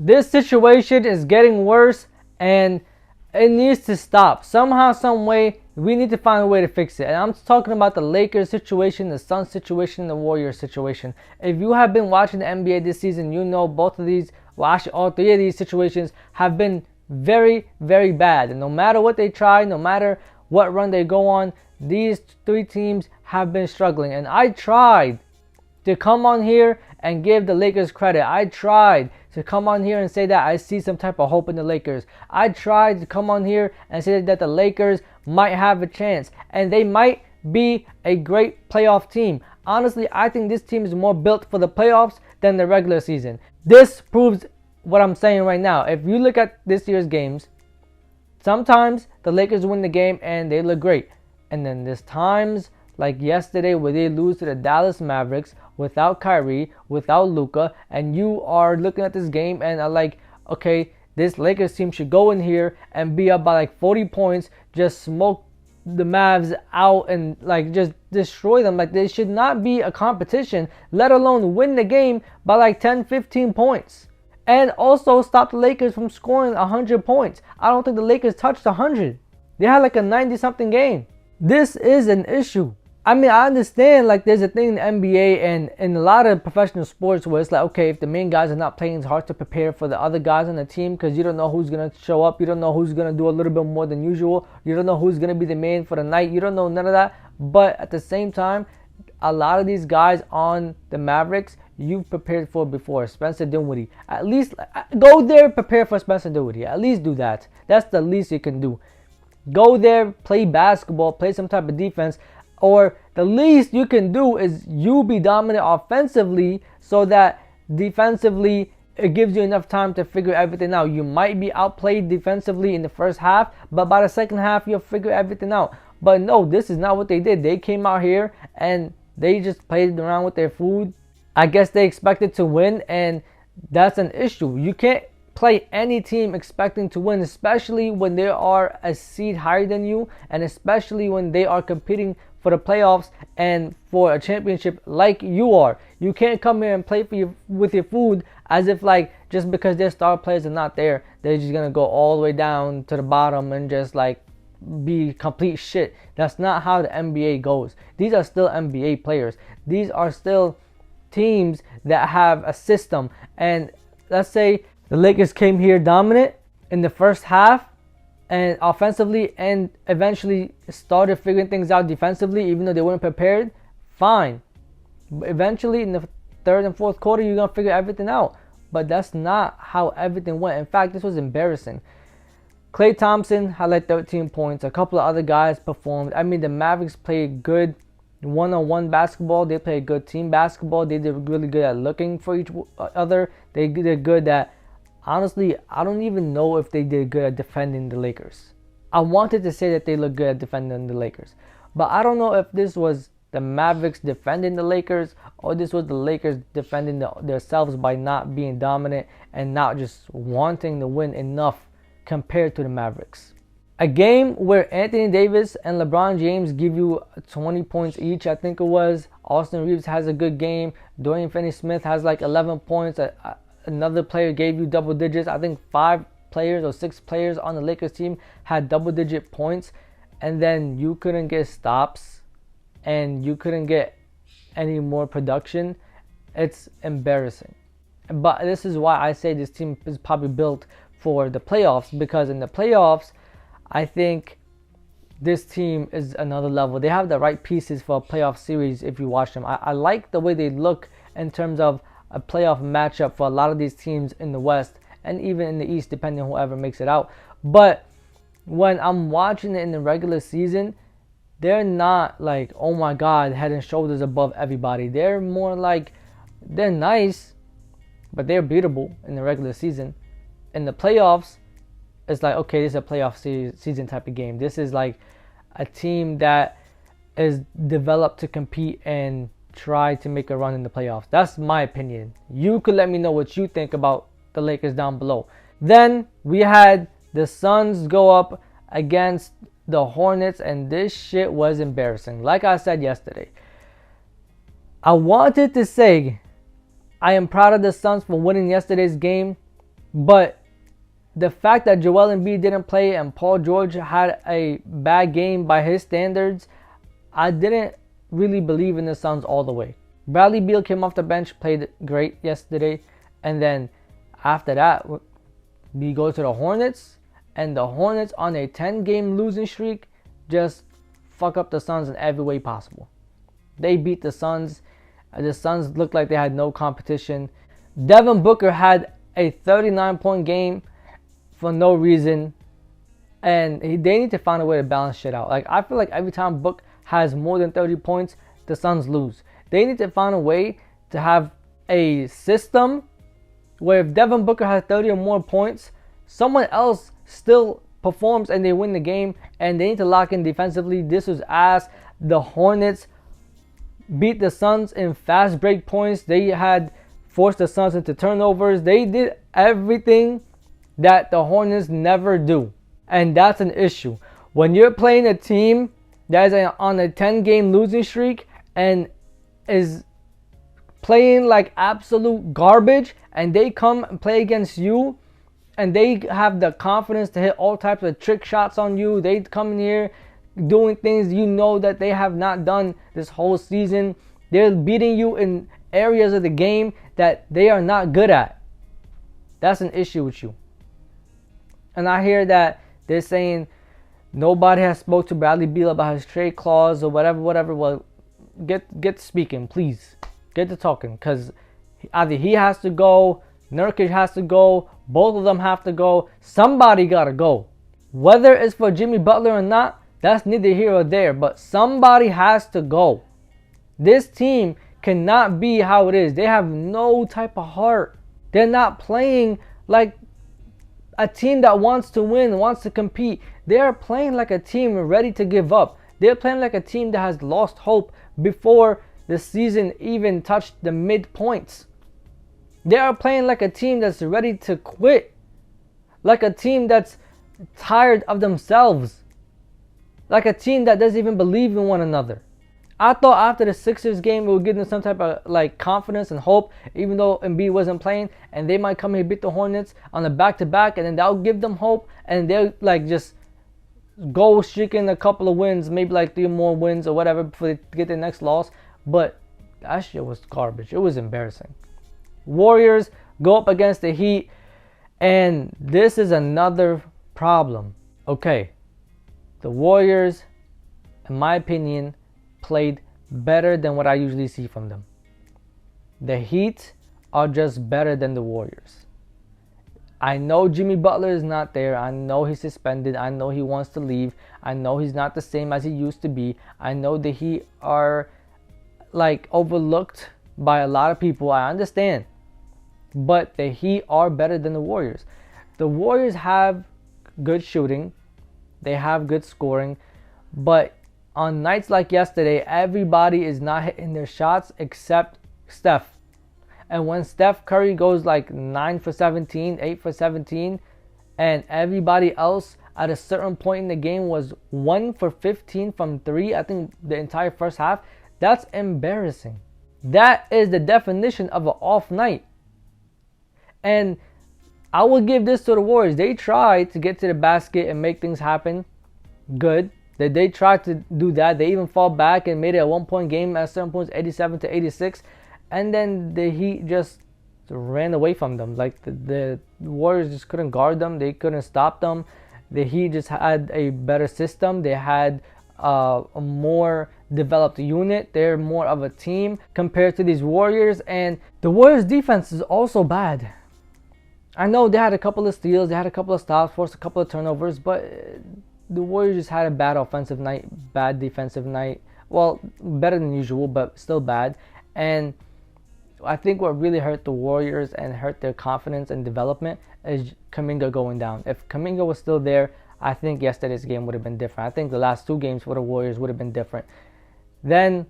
This situation is getting worse and it needs to stop. Somehow, some way, we need to find a way to fix it. And I'm talking about the Lakers situation, the Suns situation, the Warriors situation. If you have been watching the NBA this season, you know both of these, well actually all three of these situations have been very, very bad. And no matter what they try, no matter what run they go on, these three teams have been struggling. And I tried to come on here and give the Lakers credit. I tried to come on here and say that I see some type of hope in the Lakers. I tried to come on here and say that the Lakers might have a chance and they might be a great playoff team. Honestly, I think this team is more built for the playoffs than the regular season. This proves what I'm saying right now. If you look at this year's games, sometimes the Lakers win the game and they look great. And then there's times like yesterday where they lose to the Dallas Mavericks without Kyrie, without Luka, and you are looking at this game and are like, okay, this Lakers team should go in here and be up by like 40 points, just smoke the Mavs out and like just destroy them. Like, they should not be a competition, let alone win the game by like 10-15 points. And also stop the Lakers from scoring 100 points. I don't think the Lakers touched 100. They had like a 90-something game. This is an issue. I mean, I understand like there's a thing in the NBA and in a lot of professional sports where it's like, okay, if the main guys are not playing, it's hard to prepare for the other guys on the team because you don't know who's going to show up. You don't know who's going to do a little bit more than usual. You don't know who's going to be the man for the night. You don't know none of that. But at the same time, a lot of these guys on the Mavericks, you've prepared for before. Spencer Dinwiddie. At least go there, prepare for Spencer Dinwiddie. At least do that. That's the least you can do. Go there, play basketball, play some type of defense. Or the least you can do is you be dominant offensively so that defensively it gives you enough time to figure everything out. You might be outplayed defensively in the first half, but by the second half you'll figure everything out. But no, this is not what they did. They came out here and they just played around with their food. I guess they expected to win, and that's an issue. You can't play any team expecting to win, especially when they are a seed higher than you, and especially when they are competing for the playoffs and for a championship like you are. You can't come here and play with your food as if like just because their star players are not there, they're just gonna go all the way down to the bottom and just like be complete shit. That's not how the NBA goes. These are still NBA players. These are still teams that have a system. And let's say the Lakers came here dominant in the first half and offensively, and eventually started figuring things out defensively, even though they weren't prepared. Fine. But eventually, in the third and fourth quarter, you're going to figure everything out. But that's not how everything went. In fact, this was embarrassing. Klay Thompson had like 13 points. A couple of other guys performed. I mean, the Mavericks played good one-on-one basketball. They played good team basketball. They did really good at looking for each other. They did good at, honestly, I don't even know if they did good at defending the Lakers. I wanted to say that they looked good at defending the Lakers, but I don't know if this was the Mavericks defending the Lakers or this was the Lakers defending themselves by not being dominant and not just wanting to win enough compared to the Mavericks. A game where Anthony Davis and LeBron James give you 20 points each, I think it was. Austin Reeves has a good game. Dorian Finney-Smith has like 11 points. Another player gave you double digits. I think 5 players or 6 players on the Lakers team had double-digit points. And then you couldn't get stops and you couldn't get any more production. It's embarrassing. But this is why I say this team is probably built for the playoffs, because in the playoffs, I think this team is another level. They have the right pieces for a playoff series if you watch them. I like the way they look in terms of a playoff matchup for a lot of these teams in the West and even in the East, depending on whoever makes it out. But when I'm watching it in the regular season, they're not like, oh my God, head and shoulders above everybody. They're more like, they're nice, but they're beatable in the regular season. In the playoffs, it's like, okay, this is a playoff season type of game. This is like a team that is developed to compete and try to make a run in the playoffs. That's my opinion. You could let me know what you think about the Lakers down below. Then we had the Suns go up against the Hornets, and this shit was embarrassing. Like I said yesterday, I wanted to say I am proud of the Suns for winning yesterday's game, But the fact that Joel Embiid didn't play and Paul George had a bad game by his standards, I didn't really believe in the Suns all the way. Bradley Beal came off the bench, played great yesterday, and then after that, we go to the Hornets, and the Hornets on a 10-game losing streak just fuck up the Suns in every way possible. They beat the Suns. The Suns looked like they had no competition. Devin Booker had a 39-point game for no reason, and they need to find a way to balance shit out. Like, I feel like every time Book has more than 30 points, the Suns lose. They need to find a way to have a system where if Devin Booker has 30 or more points, someone else still performs and they win the game, and they need to lock in defensively. This was ass. The Hornets beat the Suns in fast break points. They had forced the Suns into turnovers. They did everything that the Hornets never do, and that's an issue. When you're playing a team that is on a 10-game losing streak and is playing like absolute garbage, and they come and play against you, and they have the confidence to hit all types of trick shots on you. They come in here doing things you know that they have not done this whole season. They're beating you in areas of the game that they are not good at. That's an issue with you. And I hear that they're saying nobody has spoke to Bradley Beal about his trade clause or whatever. Well, get speaking, please. Get to talking, because either he has to go, Nurkic has to go, both of them have to go. Somebody gotta go. Whether it's for Jimmy Butler or not, that's neither here or there, but somebody has to go. This team cannot be how it is. They have no type of heart. They're not playing like a team that wants to win, wants to compete. They are playing like a team ready to give up. They're playing like a team that has lost hope before the season even touched the midpoints. They are playing like a team that's ready to quit. Like a team that's tired of themselves. Like a team that doesn't even believe in one another. I thought after the Sixers game, it would give them some type of like confidence and hope, even though Embiid wasn't playing, and they might come here beat the Hornets on the back-to-back, and then that'll give them hope, and they'll like just go streaking a couple of wins, maybe like 3 more wins or whatever before they get their next loss. But that shit was garbage. It was embarrassing. Warriors go up against the Heat, and this is another problem. Okay, the Warriors, in my opinion, played better than what I usually see from them. The Heat are just better than the Warriors. I know Jimmy Butler is not there. I know he's suspended. I know he wants to leave. I know he's not the same as he used to be. I know the Heat are like overlooked by a lot of people. I understand. But the Heat are better than the Warriors. The Warriors have good shooting. They have good scoring. But on nights like yesterday, everybody is not hitting their shots except Steph. And when Steph Curry goes like 9 for 17, 8 for 17, and everybody else at a certain point in the game was 1 for 15 from 3, I think the entire first half, that's embarrassing. That is the definition of an off night. And I will give this to the Warriors. They tried to get to the basket and make things happen. Good. That they tried to do that. They even fought back and made it a 1-point game at certain points, 87-86. And then the Heat just ran away from them. Like the Warriors just couldn't guard them. They couldn't stop them. The Heat just had a better system. They had a more developed unit. They're more of a team compared to these Warriors. And the Warriors defense is also bad. I know they had a couple of steals. They had a couple of stops, forced a couple of turnovers. But the Warriors just had a bad offensive night, bad defensive night. Well, better than usual, but still bad. And I think what really hurt the Warriors and hurt their confidence and development is Kuminga going down. If Kuminga was still there, I think yesterday's game would have been different. I think the last 2 games for the Warriors would have been different. Then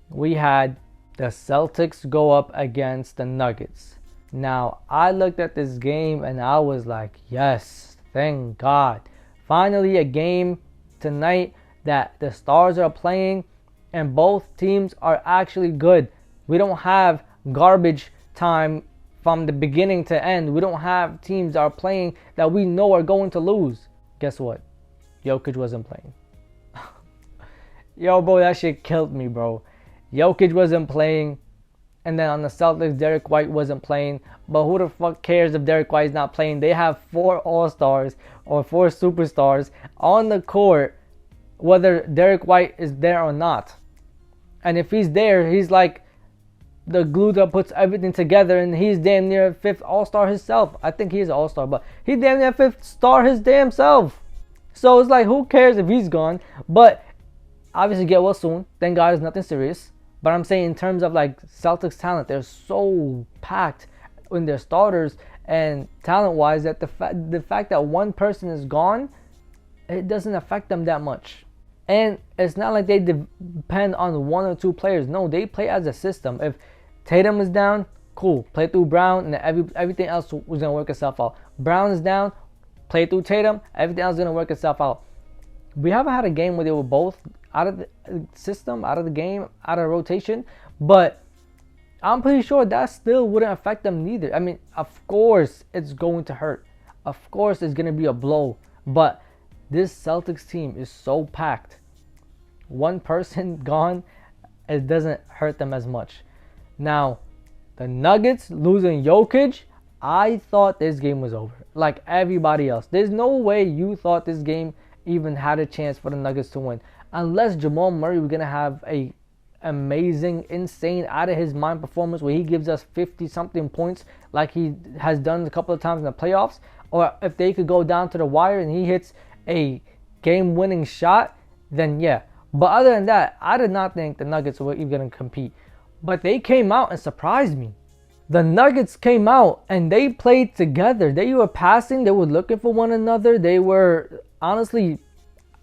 we had the Celtics go up against the Nuggets. Now, I looked at this game and I was like, yes, thank God. Finally, a game tonight that the stars are playing and both teams are actually good. We don't have garbage time from the beginning to end. We don't have teams that are playing that we know are going to lose. Guess what? Jokic wasn't playing. Yo, bro, that shit killed me, bro. Jokic wasn't playing. And then on the Celtics, Derek White wasn't playing. But who the fuck cares if Derek White is not playing? They have 4 All-Stars or 4 superstars on the court, whether Derek White is there or not. And if he's there, he's like the glue that puts everything together, and he's damn near 5th All-Star himself. I think he's an All-Star, but he's damn near 5th star his damn self. So it's like, who cares if he's gone? But obviously get well soon. Thank God it's nothing serious. But I'm saying in terms of like Celtics talent, they're so packed in their starters and talent-wise that the fact that one person is gone, it doesn't affect them that much. And it's not like they depend on 1 or 2 players. No, they play as a system. If Tatum is down, cool, play through Brown, and everything else was gonna work itself out. Brown is down, play through Tatum, everything else is gonna work itself out. We haven't had a game where they were both out of the system, out of the game, out of rotation, but I'm pretty sure that still wouldn't affect them neither. I mean, of course it's going to hurt. Of course it's going to be a blow, but this Celtics team is so packed. One person gone, it doesn't hurt them as much. Now, the Nuggets losing Jokic, I thought this game was over. Like everybody else. There's no way you thought this game even had a chance for the Nuggets to win. Unless Jamal Murray was going to have a amazing, insane, out of his mind performance where he gives us 50-something points like he has done a couple of times in the playoffs. Or if they could go down to the wire and he hits a game-winning shot, then yeah. But other than that, I did not think the Nuggets were even going to compete. But they came out and surprised me. The Nuggets came out and they played together. They were passing. They were looking for one another. They were honestly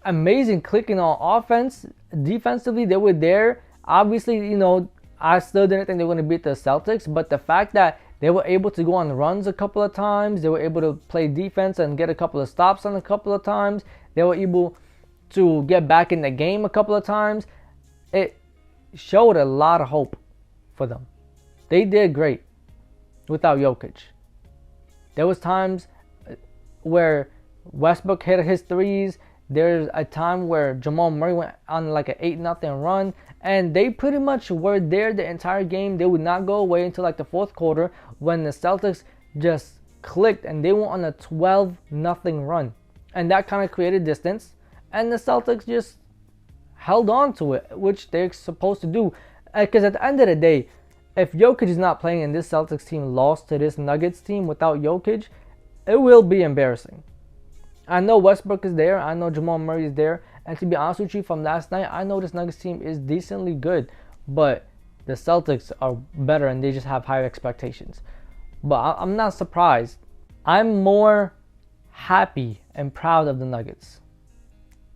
amazing clicking on offense. Defensively, they were there. Obviously, you know, I still didn't think they were going to beat the Celtics. But the fact that they were able to go on runs a couple of times. They were able to play defense and get a couple of stops on a couple of times. They were able to get back in the game a couple of times. It showed a lot of hope for them. They did great without Jokic. There was times where Westbrook hit his threes. There's a time where Jamal Murray went on like an 8-0 run. And they pretty much were there the entire game. They would not go away until like the 4th quarter when the Celtics just clicked and they went on a 12-0 run. And that kind of created distance. And the Celtics just held on to it, which they're supposed to do. Because at the end of the day, if Jokic is not playing and this Celtics team lost to this Nuggets team without Jokic, it will be embarrassing. I know Westbrook is there. I know Jamal Murray is there. And to be honest with you, from last night, I know this Nuggets team is decently good. But the Celtics are better and they just have higher expectations. But I'm not surprised. I'm more happy and proud of the Nuggets.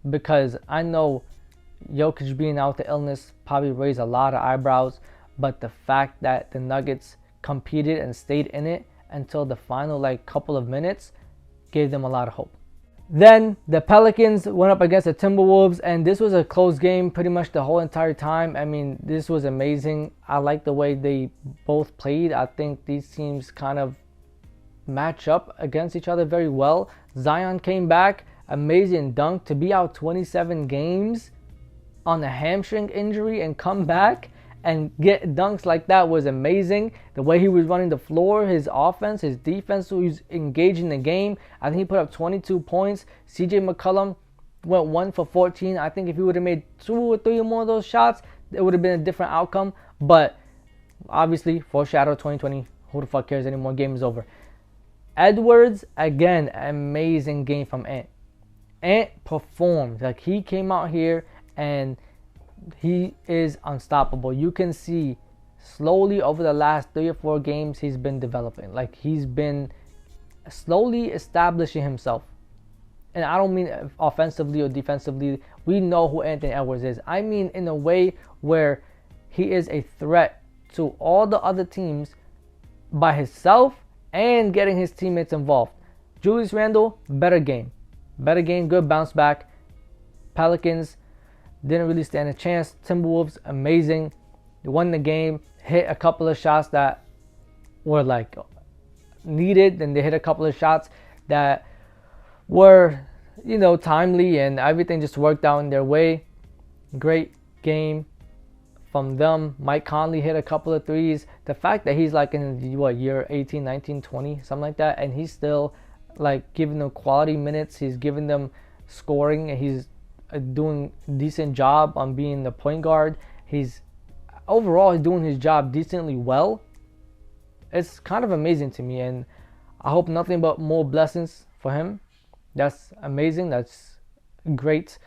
Because I know Jokic being out with the illness probably raised a lot of eyebrows. But the fact that the Nuggets competed and stayed in it until the final couple of minutes gave them a lot of hope. Then the Pelicans went up against the Timberwolves, and this was a close game pretty much the whole entire time. I mean, this was amazing. I like the way they both played. I think these teams kind of match up against each other very well. Zion came back, amazing dunk. To be out 27 games on a hamstring injury and come back and get dunks like that was amazing. The way he was running the floor, his offense, his defense, he was engaging the game. I think he put up 22 points. CJ McCollum went 1 for 14. I think if he would have made 2 or 3 more of those shots, it would have been a different outcome. But obviously, foreshadow 2020. Who the fuck cares anymore? Game is over. Edwards, again, amazing game from Ant. Ant performed. Like, he came out here and he is unstoppable. You can see slowly over the last 3 or 4 games he's been developing. Like, he's been slowly establishing himself. And I don't mean offensively or defensively. We know who Anthony Edwards is. I mean in a way where he is a threat to all the other teams by himself and getting his teammates involved. Julius Randle, better game. Better game, good bounce back. Pelicans didn't really stand a chance. Timberwolves, amazing. They won the game, hit a couple of shots that were like needed, and they hit a couple of shots that were, timely, and everything just worked out in their way. Great game from them. Mike Conley hit a couple of threes. The fact that he's like in year 18, 19, 20, something like that, and he's still like giving them quality minutes. He's giving them scoring, and he's doing a decent job on being the point guard. He's doing his job decently well. It's kind of amazing to me, and I hope nothing but more blessings for him. That's amazing. That's great.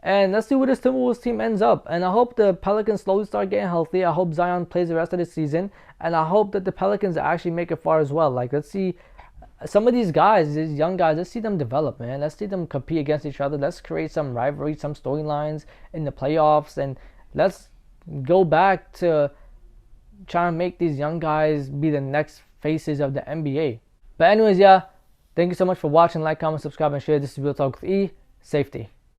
And let's see where this Timberwolves team ends up. And I hope the Pelicans slowly start getting healthy. I hope Zion plays the rest of the season. And I hope that the Pelicans actually make it far as well. Like, let's see some of these guys, these young guys, let's see them develop, man. Let's see them compete against each other. Let's create some rivalry, some storylines in the playoffs. And let's go back to trying to make these young guys be the next faces of the NBA. But anyways, yeah, thank you so much for watching. Like, comment, subscribe, and share. This is Real Talk with E. Safety.